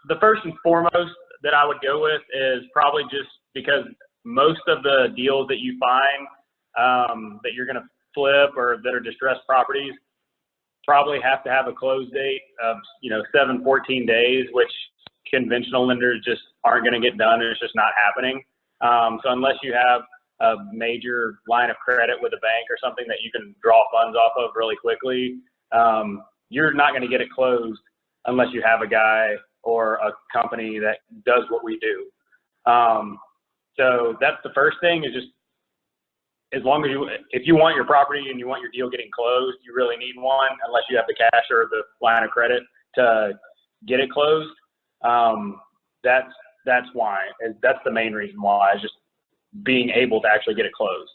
the first and foremost that I would go with is probably just because most of the deals that you find that you're going to flip or that are distressed properties probably have to have a close date of 7-14 days, which conventional lenders just aren't going to get done. It's just not happening. So unless you have a major line of credit with a bank or something that you can draw funds off of really quickly, you're not going to get it closed unless you have a guy or a company that does what we do. So that's the first thing, is just as long as if you want your property and you want your deal getting closed, you really need one, unless you have the cash or the line of credit to get it closed. That's why. That's the main reason why, is just being able to actually get it closed.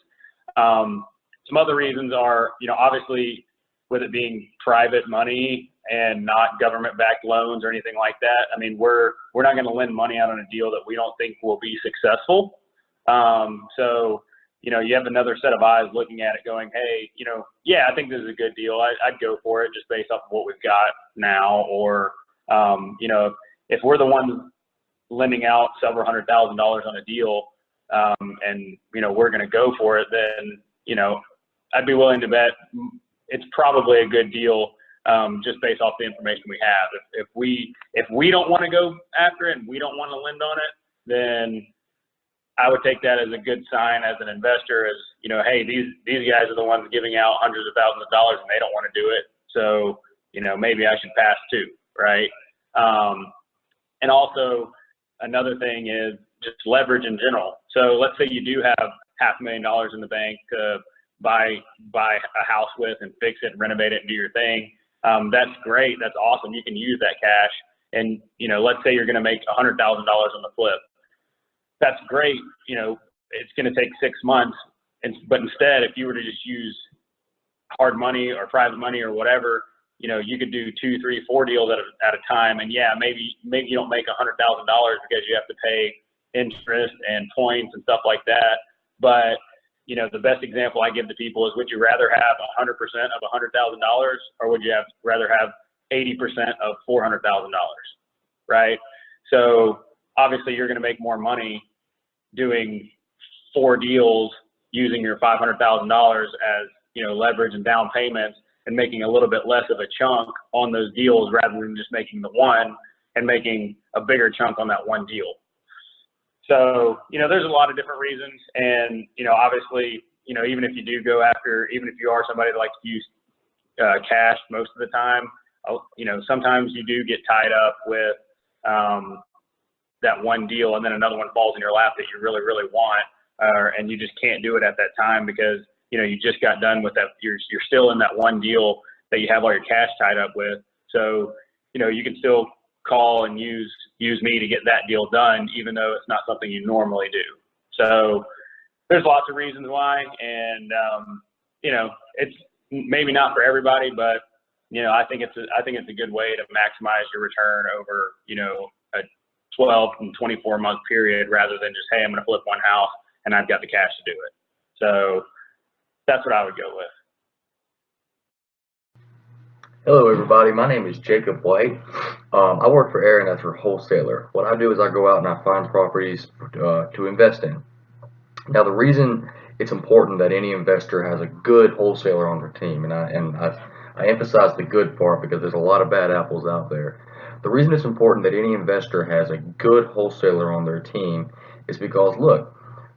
Some other reasons are, obviously with it being private money and not government-backed loans or anything like that. I mean, we're not going to lend money out on a deal that we don't think will be successful. So, you have another set of eyes looking at it going, hey, yeah, I think this is a good deal. I'd go for it just based off of what we've got now. Or, if we're the ones lending out several $100,000 on a deal, and, we're going to go for it, then, I'd be willing to bet it's probably a good deal, just based off the information we have. If we don't want to go after it and we don't want to lend on it, then I would take that as a good sign as an investor, as, hey, these guys are the ones giving out hundreds of thousands of dollars and they don't want to do it. So, maybe I should pass too, right? And also another thing is just leverage in general. So let's say you do have $500,000 in the bank to buy a house with and fix it and renovate it and do your thing. That's great. That's awesome. You can use that cash. And, let's say you're going to make $100,000 on the flip. That's great. It's going to take 6 months. But instead, if you were to just use hard money or private money or whatever, you could do 2, 3, 4 deals at a time. And yeah, maybe you don't make $100,000 because you have to pay interest and points and stuff like that. But, the best example I give to people is, would you rather have 100% of $100,000, or would you rather have 80% of $400,000, right? So obviously you're going to make more money doing 4 deals using your $500,000 as, leverage and down payments, and making a little bit less of a chunk on those deals rather than just making the one and making a bigger chunk on that one deal. So, there's a lot of different reasons. And, obviously, even if you do go after, even if you are somebody that likes to use cash most of the time, sometimes you do get tied up with that one deal, and then another one falls in your lap that you really, really want, and you just can't do it at that time because, you just got done with that. You're still in that one deal that you have all your cash tied up with. So, you can still call and use me to get that deal done, even though it's not something you normally do. So there's lots of reasons why, and it's maybe not for everybody, but I think it's a good way to maximize your return over a 12 and 24 month period, rather than just, hey, I'm going to flip one house and I've got the cash to do it. So that's what I would go with. Hello everybody, my name is Jacob White. I work for Erin as her wholesaler. What I do is I go out and I find properties to invest in. Now the reason it's important that any investor has a good wholesaler on their team, and I emphasize the good part because there's a lot of bad apples out there. The reason it's important that any investor has a good wholesaler on their team is because, look,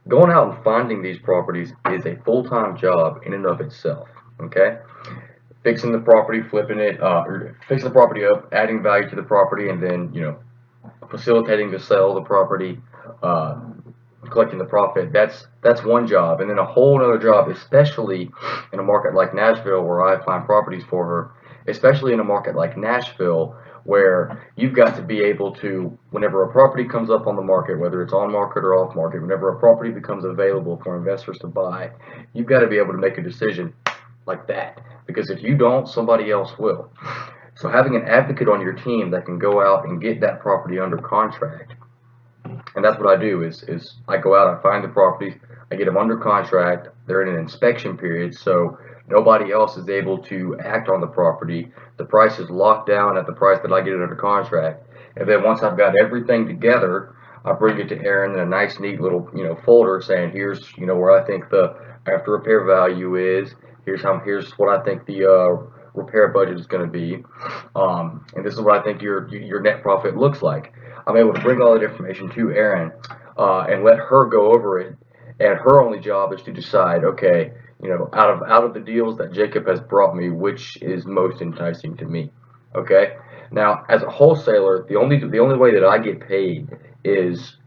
going out and finding these properties is a full-time job in and of itself, okay? Fixing the property, flipping it, fixing the property up, adding value to the property, and then, facilitating the sale of the property, collecting the profit. That's one job. And then a whole other job, especially in a market like Nashville, where I find properties for her, especially in a market like Nashville, where you've got to be able to, whenever a property comes up on the market, whether it's on market or off market, whenever a property becomes available for investors to buy, you've got to be able to make a decision like that, because if you don't, somebody else will. So having an advocate on your team that can go out and get that property under contract, and that's what I do, is I go out, I find the properties, I get them under contract, they're in an inspection period, so Nobody else is able to act on the property. The price is locked down at the price that I get it under contract. And then once I've got everything together, I bring it to Erin in a nice, neat little, folder saying, here's, where I think the after repair value is. Here's what I think the repair budget is going to be, and this is what I think your net profit looks like. I'm able to bring all that information to Erin and let her go over it. And her only job is to decide, okay, out of the deals that Jacob has brought me, which is most enticing to me. Okay. Now, as a wholesaler, the only way that I get paid is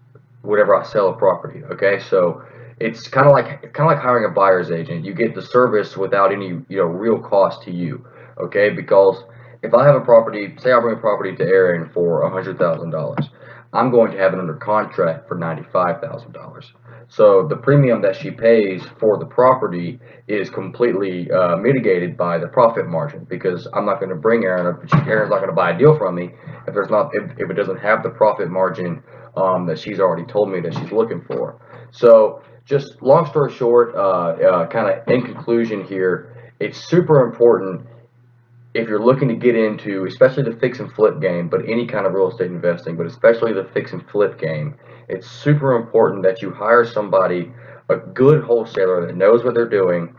whenever I sell a property. Okay, so it's kind of like hiring a buyer's agent. You get the service without any real cost to you. Okay, because if I have a property, say I bring a property to Erin for $100,000, I'm going to have it under contract for $95,000. So the premium that she pays for the property is completely mitigated by the profit margin, because I'm not going to bring Erin up. Erin's not going to buy a deal from me if it doesn't have the profit margin that she's already told me that she's looking for. So just long story short, kind of in conclusion here, it's super important if you're looking to get into, especially the fix and flip game, but any kind of real estate investing, but especially the fix and flip game, it's super important that you hire somebody, a good wholesaler that knows what they're doing,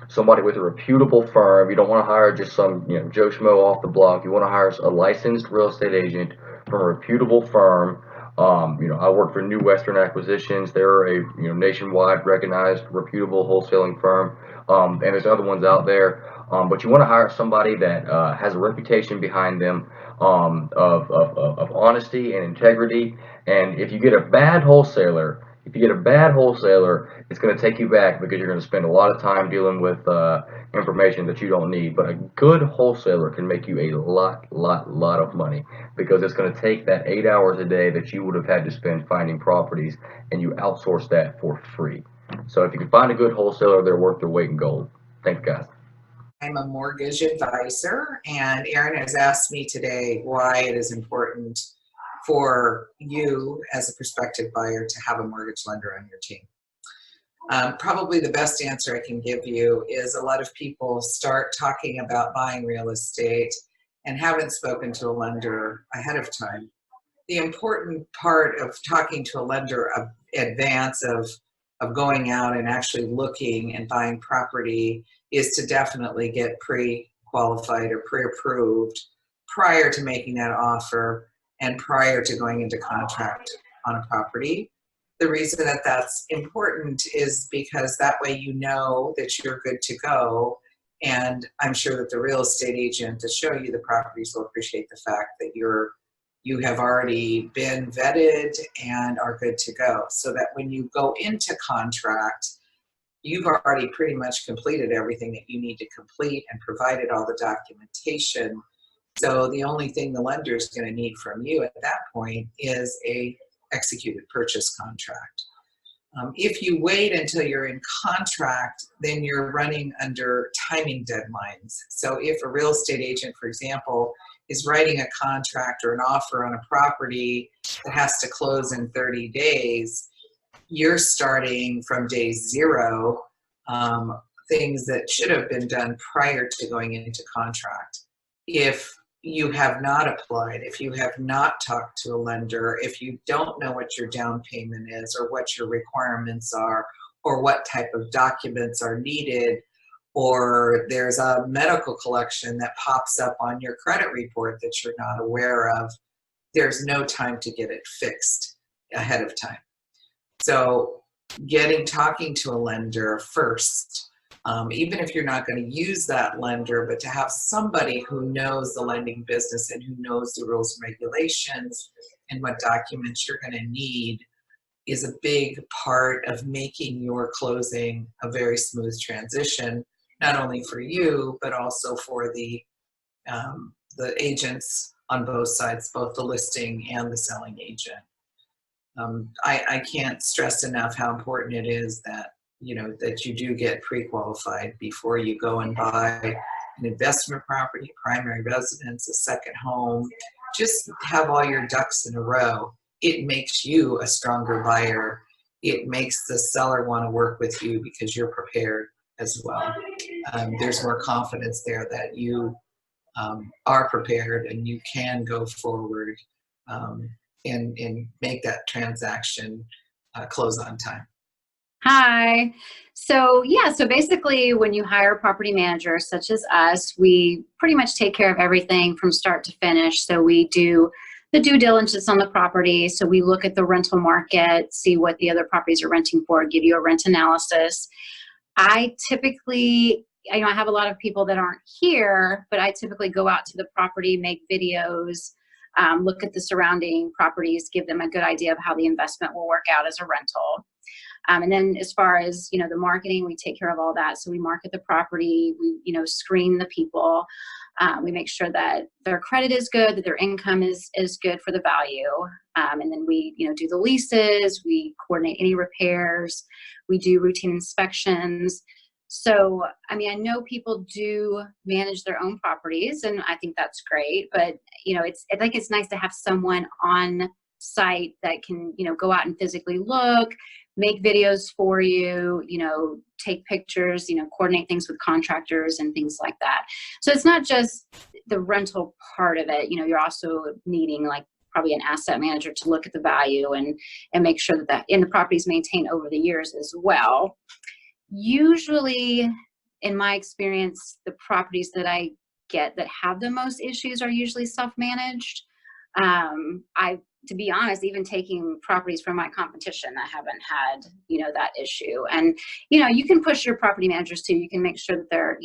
somebody with a reputable firm. You don't want to hire just some Joe Schmo off the block. You want to hire a licensed real estate agent from a reputable firm. I work for New Western Acquisitions. They're a nationwide recognized reputable wholesaling firm, and there's other ones out there. But you want to hire somebody that has a reputation behind them of honesty and integrity. And if you get a bad wholesaler, it's going to take you back, because you're going to spend a lot of time dealing with information that you don't need. But a good wholesaler can make you a lot of money, because it's going to take that 8 hours a day that you would have had to spend finding properties, and you outsource that for free. So if you can find a good wholesaler, they're worth their weight in gold. Thanks, guys. I'm a mortgage advisor, and Erin has asked me today why it is important for you as a prospective buyer to have a mortgage lender on your team. Probably the best answer I can give you is a lot of people start talking about buying real estate and haven't spoken to a lender ahead of time. The important part of talking to a lender in advance of going out and actually looking and buying property is to definitely get pre-qualified or pre-approved prior to making that offer and prior to going into contract on a property. The reason that that's important is because that way you know that you're good to go, and I'm sure that the real estate agent to show you the properties will appreciate the fact that you have already been vetted and are good to go, so that when you go into contract, you've already pretty much completed everything that you need to complete and provided all the documentation. So the only thing the lender is going to need from you at that point is a executed purchase contract. If you wait until you're in contract, then you're running under timing deadlines. So if a real estate agent, for example, is writing a contract or an offer on a property that has to close in 30 days, you're starting from day zero, things that should have been done prior to going into contract. If you have not applied, if you have not talked to a lender, if you don't know what your down payment is or what your requirements are or what type of documents are needed, or there's a medical collection that pops up on your credit report that you're not aware of, there's no time to get it fixed ahead of time. So talking to a lender first, even if you're not going to use that lender, but to have somebody who knows the lending business and who knows the rules and regulations and what documents you're going to need is a big part of making your closing a very smooth transition, not only for you, but also for the agents on both sides, both the listing and the selling agent. I can't stress enough how important it is that that you do get pre-qualified before you go and buy an investment property, a primary residence, a second home. Just have all your ducks in a row. It makes you a stronger buyer. It makes the seller want to work with you because you're prepared as well. there's more confidence there that you are prepared and you can go forward and make that transaction close on time. Hi. So yeah, so basically when you hire a property manager such as us, we pretty much take care of everything from start to finish. So we do the due diligence on the property. So we look at the rental market, see what the other properties are renting for, give you a rent analysis. I typically, I have a lot of people that aren't here, but I typically go out to the property, make videos, look at the surrounding properties, give them a good idea of how the investment will work out as a rental. And then as far as, the marketing, we take care of all that. So we market the property, we, screen the people. We make sure that their credit is good, that their income is good for the value. And then we, do the leases, we coordinate any repairs, we do routine inspections. So, I know people do manage their own properties and I think that's great, but, I think it's nice to have someone on site that can, go out and physically look, make videos for you, take pictures, coordinate things with contractors and things like that. So it's not just the rental part of it, you're also needing like probably an asset manager to look at the value and make sure that the property is maintained over the years as well. Usually, in my experience, the properties that I get that have the most issues are usually self-managed. To be honest, even taking properties from my competition, I haven't had, that issue. And, you can push your property managers too. You can make sure that they're,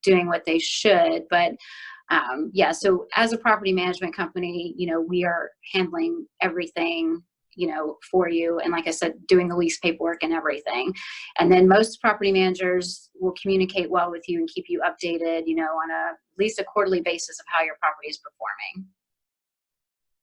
doing what they should. But yeah, so as a property management company, we are handling everything, for you. And like I said, doing the lease paperwork and everything. And then most property managers will communicate well with you and keep you updated, on at least a quarterly basis of how your property is performing.